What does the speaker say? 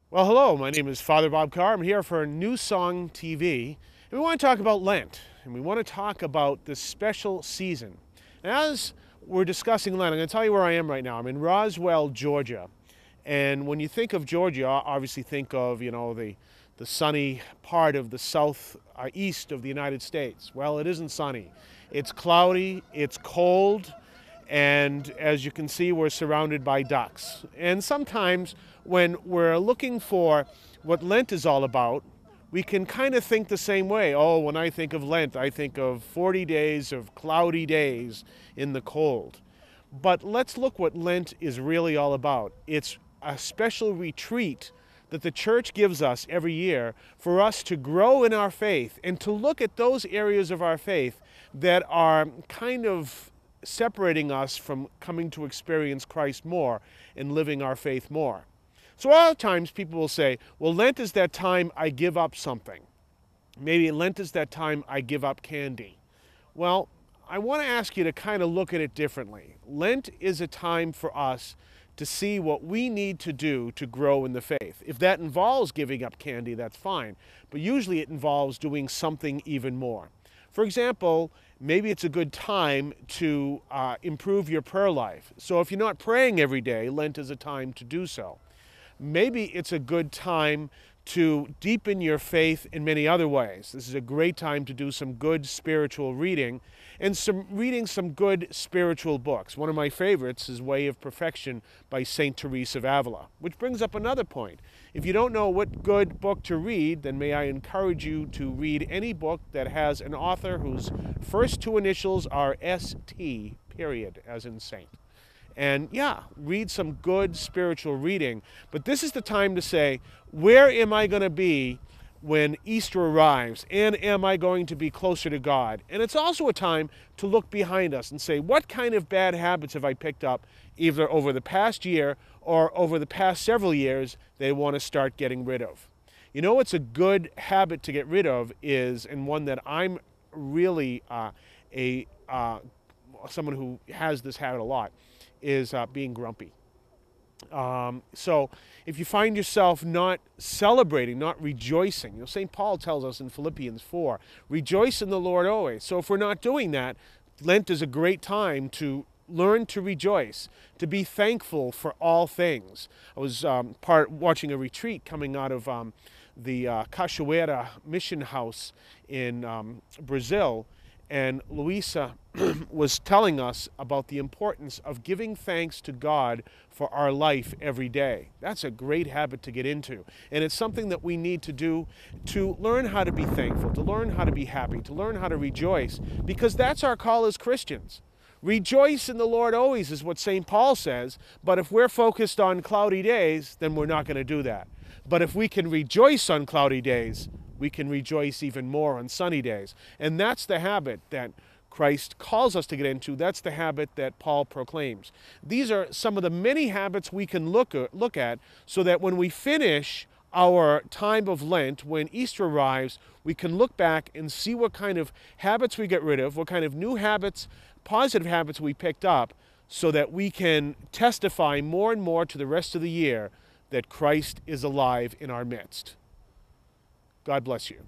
Well, hello, my name is Father Bob Carr. I'm here for New Song TV, and we want to talk about Lent, and we want to talk about this special season. As we're discussing Lent, I'm going to tell you where I am right now. I'm in Roswell, Georgia, and when you think of Georgia, obviously think of, the sunny part of the east of the United States. Well, it isn't sunny. It's cloudy, it's cold, and as you can see, we're surrounded by ducks. And sometimes when we're looking for what Lent is all about, we can kind of think the same way. Oh, when I think of Lent, I think of 40 days of cloudy days in the cold. But let's look what Lent is really all about. It's a special retreat that the church gives us every year for us to grow in our faith and to look at those areas of our faith that are kind of separating us from coming to experience Christ more and living our faith more. So a lot of times people will say, well, Lent is that time I give up something. Maybe Lent is that time I give up candy. Well, I want to ask you to kind of look at it differently. Lent is a time for us to see what we need to do to grow in the faith. If that involves giving up candy, that's fine. But usually it involves doing something even more. For example, maybe it's a good time to improve your prayer life. So if you're not praying every day, Lent is a time to do so. Maybe it's a good time to deepen your faith in many other ways. This is a great time to do some good spiritual reading and reading some good spiritual books. One of my favorites is Way of Perfection by St. Teresa of Avila, which brings up another point. If you don't know what good book to read, then may I encourage you to read any book that has an author whose first two initials are ST, period, as in saint. And yeah, read some good spiritual reading. But this is the time to say, where am I going to be when Easter arrives? And am I going to be closer to God? And it's also a time to look behind us and say, what kind of bad habits have I picked up either over the past year or over the past several years that I want to start getting rid of? You know what's a good habit to get rid of is, and one that I'm really someone who has this habit a lot, is being grumpy. So if you find yourself not celebrating, not rejoicing, St. Paul tells us in Philippians 4, rejoice in the Lord always. So if we're not doing that, Lent is a great time to learn to rejoice, to be thankful for all things. I was watching a retreat coming out of the Cachoeira mission house in Brazil, and Luisa was telling us about the importance of giving thanks to God for our life every day. That's a great habit to get into. And it's something that we need to do to learn how to be thankful, to learn how to be happy, to learn how to rejoice, because that's our call as Christians. Rejoice in the Lord always is what St. Paul says, but if we're focused on cloudy days, then we're not going to do that. But if we can rejoice on cloudy days, we can rejoice even more on sunny days. And that's the habit that Christ calls us to get into. That's the habit that Paul proclaims. These are some of the many habits we can look at so that when we finish our time of Lent, when Easter arrives, we can look back and see what kind of habits we get rid of, what kind of new habits, positive habits we picked up, so that we can testify more and more to the rest of the year that Christ is alive in our midst. God bless you.